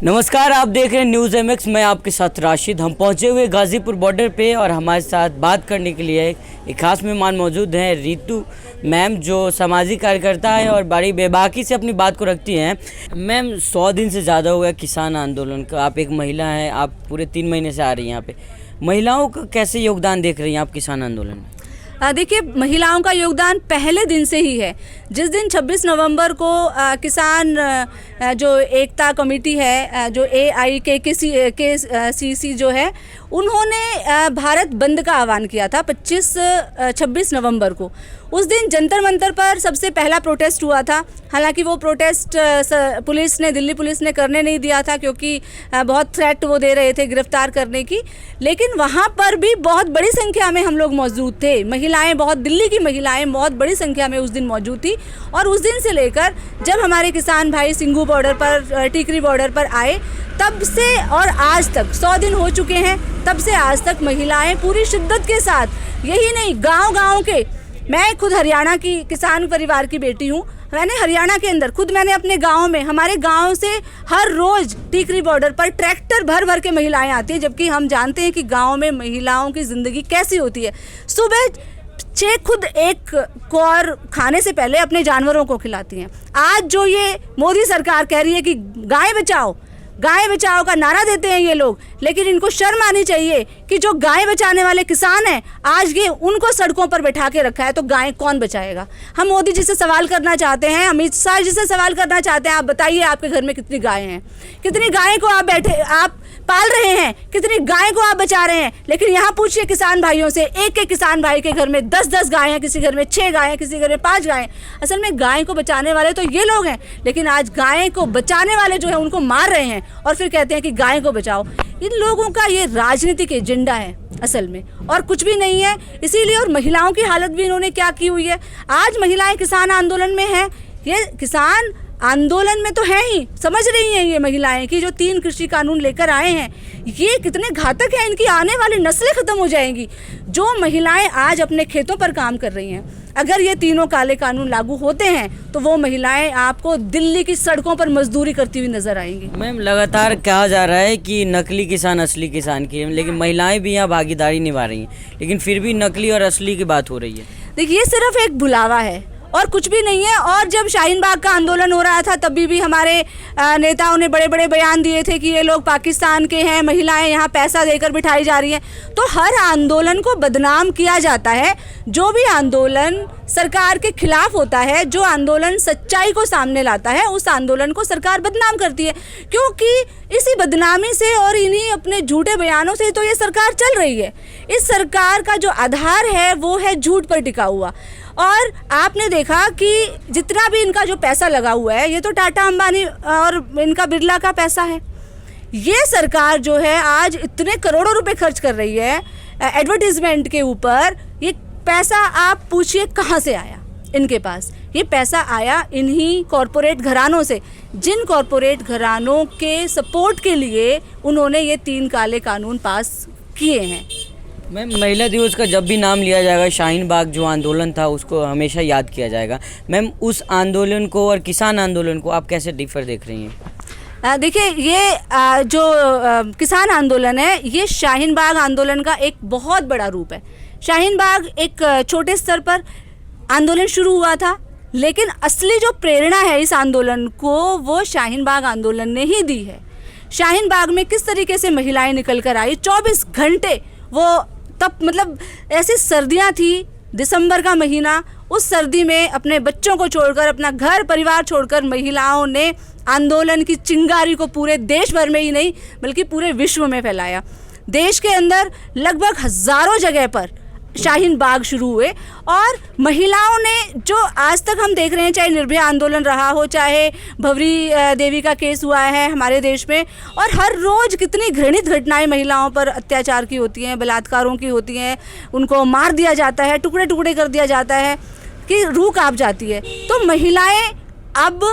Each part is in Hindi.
नमस्कार, आप देख रहे हैं न्यूज़ एमएक्स। मैं आपके साथ राशिद। हम पहुंचे हुए गाज़ीपुर बॉर्डर पे और हमारे साथ बात करने के लिए एक खास मेहमान मौजूद हैं, रितु मैम, जो सामाजिक कार्यकर्ता है और बड़ी बेबाकी से अपनी बात को रखती हैं। मैम, 100 दिन से ज़्यादा हो गया किसान आंदोलन का। आप एक महिला हैं, आप पूरे 3 महीने से आ रही हैं यहाँ पे। महिलाओं का कैसे योगदान देख रही हैं आप किसान आंदोलन में? देखिए, महिलाओं का योगदान पहले दिन से ही है। जिस दिन 26 नवंबर को किसान जो एकता कमेटी है, जो AIKCC जो है, उन्होंने भारत बंद का आह्वान किया था 26 नवंबर को। उस दिन जंतर मंतर पर सबसे पहला प्रोटेस्ट हुआ था। हालांकि वो प्रोटेस्ट दिल्ली पुलिस ने करने नहीं दिया था, क्योंकि बहुत थ्रेट वो दे रहे थे गिरफ्तार करने की। लेकिन वहाँ पर भी बहुत बड़ी संख्या में हम लोग मौजूद थे। दिल्ली की महिलाएं बहुत बड़ी संख्या में उस दिन मौजूद थी। और उस दिन से लेकर जब हमारे किसान भाई सिंघू बॉर्डर पर, टीकरी बॉर्डर पर आए, तब से और आज तक 100 दिन हो चुके हैं। तब से आज तक महिलाएं पूरी शिद्दत के साथ, यही नहीं, गांव-गांव के, मैं खुद हरियाणा की किसान परिवार की बेटी हूँ। मैंने हरियाणा के अंदर मैंने अपने गांव में, हमारे गांव से हर रोज़ टीकरी बॉर्डर पर ट्रैक्टर भर भर के महिलाएं आती हैं। जबकि हम जानते हैं कि गांव में महिलाओं की ज़िंदगी कैसी होती है। सुबह खुद एक कौर खाने से पहले अपने जानवरों को खिलाती हैं। आज जो ये मोदी सरकार कह रही है कि गाय बचाओ का नारा देते हैं ये लोग, लेकिन इनको शर्म आनी चाहिए कि जो गाय बचाने वाले किसान हैं, आज ये उनको सड़कों पर बैठा के रखा है, तो गाय कौन बचाएगा? हम मोदी जी से सवाल करना चाहते हैं, अमित शाह जी से सवाल करना चाहते हैं। आप बताइए, आपके घर में कितनी गायें हैं? कितनी गायें को आप पाल रहे हैं? कितनी गाय को आप बचा रहे हैं? लेकिन यहाँ पूछिए किसान भाइयों से, एक किसान भाई के घर में 10-10 गायें हैं, किसी घर में 6 गायें, किसी घर में 5 गायें। असल में गाय को बचाने वाले तो ये लोग हैं, लेकिन आज गाय को बचाने वाले जो है उनको मार रहे हैं और फिर कहते हैं कि गाय को बचाओ। इन लोगों का ये राजनीतिक एजेंडा है असल में, और कुछ भी नहीं है। इसीलिए, और महिलाओं की हालत भी इन्होंने क्या की हुई है। आज महिलाएं किसान आंदोलन में हैं। ये किसान आंदोलन में तो है ही, समझ रही हैं ये महिलाएं कि जो 3 कृषि कानून लेकर आए हैं, ये कितने घातक हैं। इनकी आने वाली नस्लें खत्म हो जाएंगी। जो महिलाएं आज अपने खेतों पर काम कर रही हैं, अगर ये तीनों काले कानून लागू होते हैं तो वो महिलाएं आपको दिल्ली की सड़कों पर मजदूरी करती हुई नजर आएंगी। मैम, लगातार कहा जा रहा है कि नकली किसान असली किसान की, लेकिन महिलाएं भी यहाँ भागीदारी निभा रही हैं, लेकिन फिर भी नकली और असली की बात हो रही है। देखिए, ये सिर्फ एक भुलावा है और कुछ भी नहीं है। और जब शाहीन बाग का आंदोलन हो रहा था, तभी भी हमारे नेताओं ने बड़े बड़े बयान दिए थे कि ये लोग पाकिस्तान के हैं, महिलाएं यहाँ पैसा देकर बिठाई जा रही हैं। तो हर आंदोलन को बदनाम किया जाता है। जो भी आंदोलन सरकार के खिलाफ होता है, जो आंदोलन सच्चाई को सामने लाता है, उस आंदोलन को सरकार बदनाम करती है, क्योंकि इसी बदनामी से और इन्हीं अपने झूठे बयानों से तो ये सरकार चल रही है। इस सरकार का जो आधार है वो है झूठ पर टिका हुआ। और आपने देखा कि जितना भी इनका जो पैसा लगा हुआ है, ये तो टाटा, अंबानी और इनका बिरला का पैसा है। ये सरकार जो है आज इतने करोड़ों रुपए खर्च कर रही है एडवर्टीजमेंट के ऊपर। ये पैसा आप पूछिए कहाँ से आया इनके पास? ये पैसा आया इन्हीं कॉरपोरेट घरानों से, जिन कॉरपोरेट घरानों के सपोर्ट के लिए उन्होंने ये 3 काले कानून पास किए हैं। मैम, महिला दिवस का जब भी नाम लिया जाएगा, शाहीन बाग जो आंदोलन था उसको हमेशा याद किया जाएगा। मैम, उस आंदोलन को और किसान आंदोलन को आप कैसे डिफर देख रही हैं? देखिए, ये जो किसान आंदोलन है, ये शाहीन बाग आंदोलन का एक बहुत बड़ा रूप है। शाहीन बाग एक छोटे स्तर पर आंदोलन शुरू हुआ था, लेकिन असली जो प्रेरणा है इस आंदोलन को, वो शाहीन बाग आंदोलन ने ही दी है। शाहीन बाग में किस तरीके से महिलाएं निकल कर आई, 24 घंटे वो, तब मतलब ऐसी सर्दियां थी, दिसंबर का महीना, उस सर्दी में अपने बच्चों को छोड़कर, अपना घर परिवार छोड़कर महिलाओं ने आंदोलन की चिंगारी को पूरे देश भर में ही नहीं बल्कि पूरे विश्व में फैलाया। देश के अंदर लगभग हज़ारों जगह पर शाहीन बाग शुरू हुए और महिलाओं ने, जो आज तक हम देख रहे हैं, चाहे निर्भया आंदोलन रहा हो, चाहे भवरी देवी का केस हुआ है हमारे देश में, और हर रोज़ कितनी घृणित घटनाएं महिलाओं पर अत्याचार की होती हैं, बलात्कारों की होती हैं, उनको मार दिया जाता है, टुकड़े टुकड़े कर दिया जाता है कि रूह कांप जाती है। तो महिलाएं अब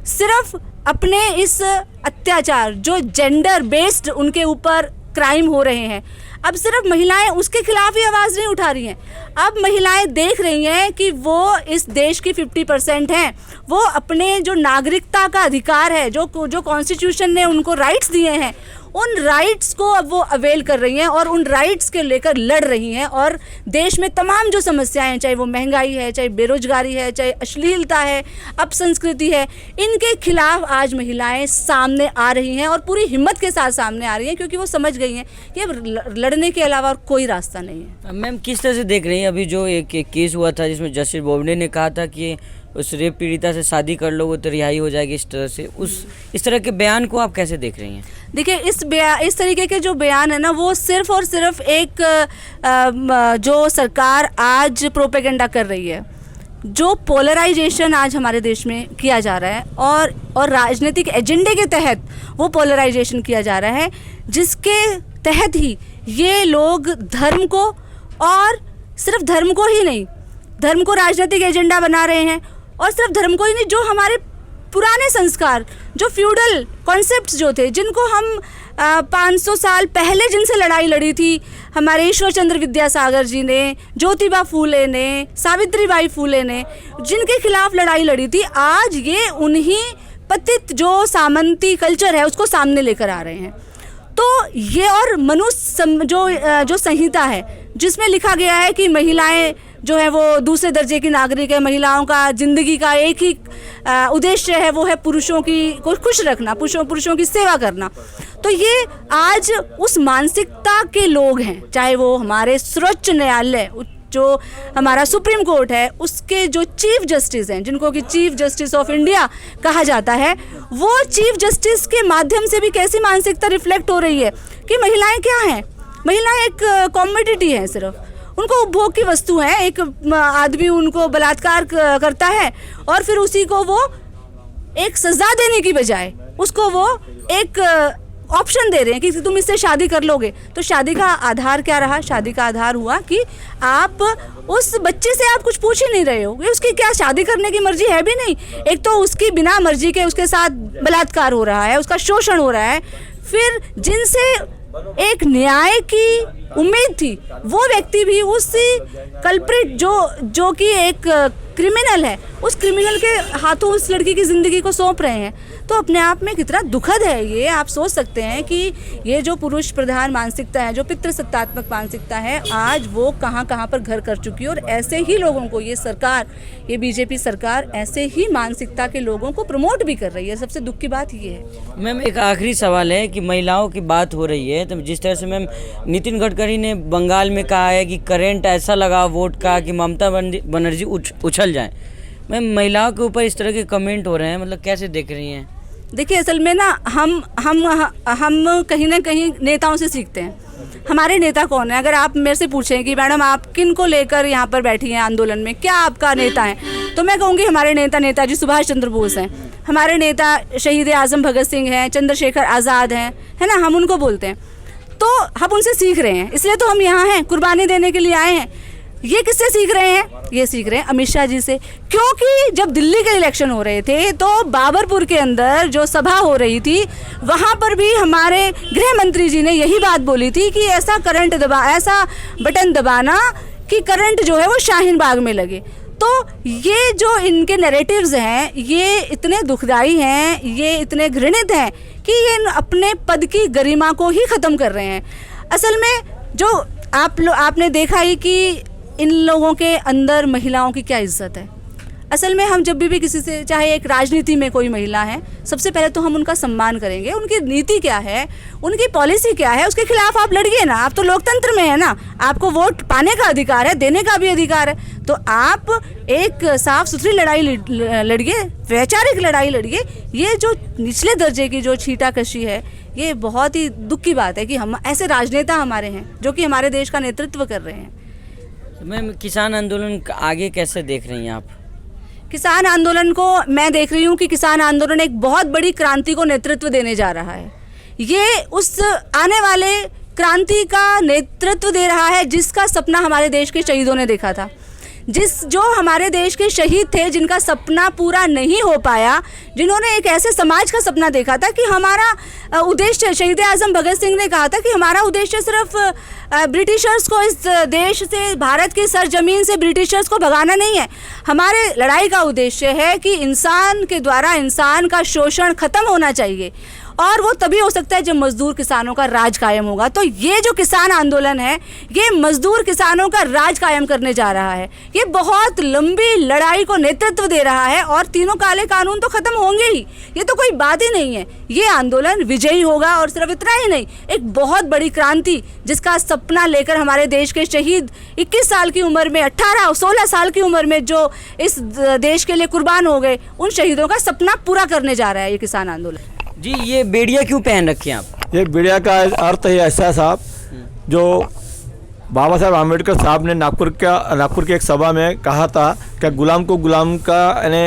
सिर्फ अपने इस अत्याचार, जो जेंडर बेस्ड उनके ऊपर क्राइम हो रहे हैं, अब सिर्फ महिलाएं उसके खिलाफ ही आवाज़ नहीं उठा रही हैं। अब महिलाएं देख रही हैं कि वो इस देश की 50% हैं, वो अपने जो नागरिकता का अधिकार है, जो कॉन्स्टिट्यूशन ने उनको राइट्स दिए हैं, उन राइट्स को अब वो अवेल कर रही हैं और उन राइट्स के लेकर लड़ रही हैं। और देश में तमाम जो समस्याएं हैं, चाहे वो महंगाई है, चाहे बेरोजगारी है, चाहे अश्लीलता है, अपसंस्कृति है, इनके खिलाफ आज महिलाएं सामने आ रही हैं और पूरी हिम्मत के साथ सामने आ रही हैं, क्योंकि वो समझ गई हैं कि अब लड़ने के अलावा और कोई रास्ता नहीं है। मैम किस तरह से देख रही हैं अभी जो एक केस हुआ था जिसमें जस्टिस बोबडे ने कहा था कि उस रेप पीड़िता से शादी कर लो वो तो रिहाई हो जाएगी, इस तरह से इस तरह के बयान को आप कैसे देख रही हैं? देखिए, इस तरीके के जो बयान है ना, वो सिर्फ और सिर्फ एक जो सरकार आज प्रोपेगेंडा कर रही है, जो पोलराइजेशन आज हमारे देश में किया जा रहा है और राजनीतिक एजेंडे के तहत वो पोलराइजेशन किया जा रहा है, जिसके तहत ही ये लोग धर्म को, और सिर्फ धर्म को ही नहीं, धर्म को राजनीतिक एजेंडा बना रहे हैं, और सिर्फ धर्म को ही नहीं, जो हमारे पुराने संस्कार, जो फ्यूडल कॉन्सेप्ट्स जो थे, जिनको हम 500 साल पहले जिनसे लड़ाई लड़ी थी हमारे ईश्वर चंद्र विद्यासागर जी ने, ज्योतिबा फूले ने, सावित्रीबाई फूले ने, जिनके खिलाफ लड़ाई लड़ी थी, आज ये उन्हीं पतित जो सामंती कल्चर है उसको सामने लेकर आ रहे हैं। तो ये और जो संहिता है जिसमें लिखा गया है कि महिलाएं जो है वो दूसरे दर्जे की नागरिक है, महिलाओं का ज़िंदगी का एक ही उद्देश्य है, वो है पुरुषों को खुश रखना, पुरुषों की सेवा करना। तो ये आज उस मानसिकता के लोग हैं, चाहे वो हमारे सर्वोच्च न्यायालय, जो हमारा सुप्रीम कोर्ट है, उसके जो चीफ जस्टिस हैं, जिनको कि चीफ जस्टिस ऑफ इंडिया कहा जाता है, वो चीफ जस्टिस के माध्यम से भी कैसी मानसिकता रिफ्लेक्ट हो रही है कि महिलाएं क्या हैं, महिलाएं एक कॉमोडिटी हैं, सिर्फ उनको उपभोग की वस्तु है। एक आदमी उनको बलात्कार करता है और फिर उसी को वो एक सजा देने की बजाय उसको वो एक ऑप्शन दे रहे हैं कि तुम इससे शादी कर लोगे। तो शादी का आधार क्या रहा? शादी का आधार हुआ कि आप उस बच्चे से आप कुछ पूछ ही नहीं रहे हो, उसकी क्या शादी करने की मर्जी है भी नहीं। एक तो उसकी बिना मर्जी के उसके साथ बलात्कार हो रहा है, उसका शोषण हो रहा है, फिर जिनसे एक न्याय की उम्मीद थी वो व्यक्ति भी उस कल्प्रिट जो कि एक क्रिमिनल है, उस क्रिमिनल के हाथों उस लड़की की ज़िंदगी को सौंप रहे हैं। तो अपने आप में कितना दुखद है ये। आप सोच सकते हैं कि ये जो पुरुष प्रधान मानसिकता है, जो पितृसत्तात्मक मानसिकता है, आज वो कहाँ पर घर कर चुकी है। और ऐसे ही लोगों को ये सरकार, ये बीजेपी सरकार ऐसे ही मानसिकता के लोगों को प्रमोट भी कर रही है। सबसे दुख की बात ये है। मैम एक आखिरी सवाल है कि महिलाओं की बात हो रही है, तो जिस तरह से मैम नितिन गडकरी ने बंगाल में कहा है कि करंट ऐसा लगा वोट का कि ममता बनर्जी उछल जाए, मैम महिलाओं के ऊपर इस तरह के कमेंट हो रहे हैं, मतलब कैसे देख रही हैं? देखिए, असल में ना हम कहीं ना कहीं नेताओं से सीखते हैं। हमारे नेता कौन है? अगर आप मेरे से पूछें कि मैडम आप किन को लेकर यहाँ पर बैठी हैं आंदोलन में, क्या आपका नेता है, तो मैं कहूँगी हमारे नेताजी सुभाष चंद्र बोस हैं, हमारे नेता शहीद आजम भगत सिंह हैं, चंद्रशेखर आज़ाद हैं, है ना, हम उनको बोलते हैं। तो हम उनसे सीख रहे हैं, इसलिए तो हम यहाँ हैं, कुर्बानी देने के लिए आए हैं। ये किससे सीख रहे हैं? ये सीख रहे हैं अमित शाह जी से, क्योंकि जब दिल्ली के इलेक्शन हो रहे थे तो बाबरपुर के अंदर जो सभा हो रही थी वहाँ पर भी हमारे गृह मंत्री जी ने यही बात बोली थी कि ऐसा बटन दबाना कि करंट जो है वो शाहीन बाग में लगे। तो ये जो इनके नैरेटिव्स हैं ये इतने दुखदाई हैं, ये इतने घृणित हैं कि ये अपने पद की गरिमा को ही ख़त्म कर रहे हैं। असल में जो आपने देखा ही कि इन लोगों के अंदर महिलाओं की क्या इज्जत है। असल में हम जब भी किसी से, चाहे एक राजनीति में कोई महिला है, सबसे पहले तो हम उनका सम्मान करेंगे, उनकी नीति क्या है, उनकी पॉलिसी क्या है, उसके खिलाफ आप लड़िए ना। आप तो लोकतंत्र में है ना, आपको वोट पाने का अधिकार है, देने का भी अधिकार है। तो आप एक साफ सुथरी लड़ाई लड़िए, वैचारिक लड़ाई लड़िए। ये जो निचले दर्जे की जो छीटाकशी है, ये बहुत ही दुख की बात है कि हम ऐसे राजनेता हमारे हैं जो कि हमारे देश का नेतृत्व कर रहे हैं। मैम किसान आंदोलन आगे कैसे देख रही हैं आप? किसान आंदोलन को मैं देख रही हूँ कि किसान आंदोलन एक बहुत बड़ी क्रांति को नेतृत्व देने जा रहा है। ये उस आने वाले क्रांति का नेतृत्व दे रहा है जिसका सपना हमारे देश के शहीदों ने देखा था, जो हमारे देश के शहीद थे, जिनका सपना पूरा नहीं हो पाया, जिन्होंने एक ऐसे समाज का सपना देखा था कि हमारा उद्देश्य, शहीद आज़म भगत सिंह ने कहा था कि हमारा उद्देश्य सिर्फ ब्रिटिशर्स को इस देश से, भारत की सरजमीन से ब्रिटिशर्स को भगाना नहीं है। हमारे लड़ाई का उद्देश्य है कि इंसान के द्वारा इंसान का शोषण खत्म होना चाहिए, और वो तभी हो सकता है जब मजदूर किसानों का राज कायम होगा। तो ये जो किसान आंदोलन है, ये मजदूर किसानों का राज कायम करने जा रहा है। ये बहुत लंबी लड़ाई को नेतृत्व दे रहा है, और तीनों काले कानून तो खत्म होंगे ही, ये तो कोई बात ही नहीं है। ये आंदोलन विजयी होगा, और सिर्फ इतना ही नहीं, एक बहुत बड़ी क्रांति जिसका सपना लेकर हमारे देश के शहीद 21 साल की उम्र में, 16 साल की उम्र में जो इस देश के लिए कुर्बान हो गए, उन शहीदों का सपना पूरा करने जा रहा है ये किसान आंदोलन। जी, ये बेड़िया क्यों पहन रखे हैं आप? ये बेड़िया का अर्थ है ऐसा साहब, जो बाबा साहब आम्बेडकर साहब ने नागपुर के एक सभा में कहा था कि गुलाम को गुलाम का यानी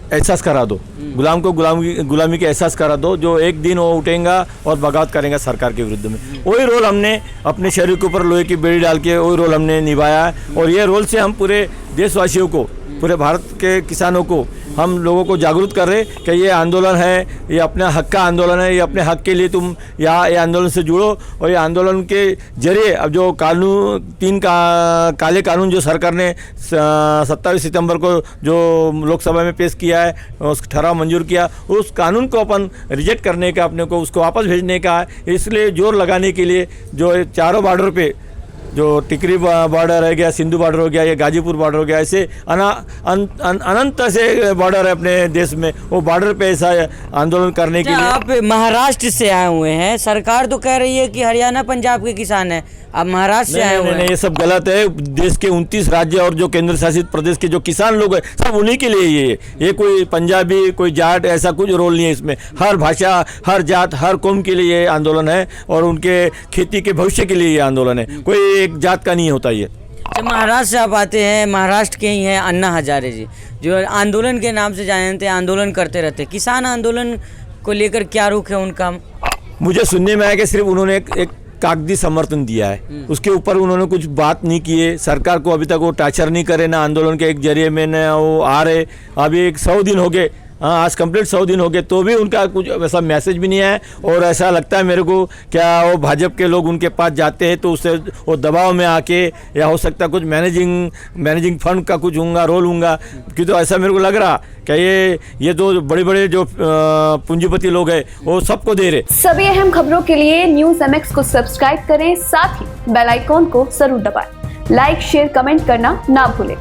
एहसास करा दो, गुलाम को गुलामी के एहसास करा दो, जो एक दिन वो उठेगा और बगावत करेंगे सरकार के विरुद्ध में। वही रोल हमने अपने शरीर के ऊपर लोहे की बेड़ी डाल के वही रोल हमने निभाया है, और ये रोल से हम पूरे देशवासियों को, पूरे भारत के किसानों को, हम लोगों को जागरूक कर रहे कि ये आंदोलन है, ये अपने हक का आंदोलन है, ये अपने हक के लिए तुम यहाँ ये आंदोलन से जुड़ो। और ये आंदोलन के जरिए अब जो काले कानून जो सरकार ने 27 सितंबर को जो लोकसभा में पेश किया है, उस ठहराव मंजूर किया, उस कानून को अपन रिजेक्ट करने का, अपने को उसको वापस भेजने का है। इसलिए जोर लगाने के लिए जो चारों बॉर्डर पे, जो टिकरी बॉर्डर है गया, सिंधु बॉर्डर हो गया, ये गाजीपुर बॉर्डर हो गया, ऐसे अनंत से बॉर्डर है अपने देश में, वो बॉर्डर पे ऐसा आंदोलन करने के लिए। आप महाराष्ट्र से आए हुए हैं, सरकार तो कह रही है कि हरियाणा पंजाब के किसान हैं, आप महाराष्ट्र से आए हुए हैं। नहीं, ये सब गलत है। देश के 29 राज्य और जो केंद्र शासित प्रदेश के जो किसान लोग हैं, सब उन्हीं के लिए ये कोई पंजाबी, कोई जाट, ऐसा कुछ रोल नहीं है इसमें। हर भाषा, हर जात, हर कौम के लिए ये आंदोलन है, और उनके खेती के भविष्य के लिए ये आंदोलन है, कोई एक जात का नहीं होता ये। जब महाराष्ट्र से आप आते हैं, महाराष्ट्र के ही हैं अन्ना हजारे जी, जो आंदोलन के नाम से जाने जाते हैं, आंदोलन करते रहते हैं। किसान आंदोलन को लेकर क्या रुख है उनका? मुझे सुनने में आया कि सिर्फ उन्होंने एक कागजी समर्थन दिया है, उसके ऊपर उन्होंने कुछ बात नहीं की है। सरकार को अभी तक वो टार्चर नहीं करे, ना आंदोलन के एक जरिए में न वो आ रहे। अभी 100 दिन हो गए, हाँ आज कंप्लीट 100 दिन हो गए, तो भी उनका कुछ वैसा मैसेज भी नहीं है। और ऐसा लगता है मेरे को, क्या वो भाजपा के लोग उनके पास जाते हैं तो उससे वो दबाव में आके, या हो सकता है कुछ मैनेजिंग फंड का कुछ होगा, रोल होगा, क्योंकि तो ऐसा मेरे को लग रहा कि ये जो बड़े जो पूंजीपति लोग हैं वो सबको दे रहे। सभी अहम खबरों के लिए न्यूज़ MX को सब्सक्राइब करें, साथ ही बेल आइकॉन को जरूर दबाएं। लाइक, शेयर, कमेंट करना ना भूलें।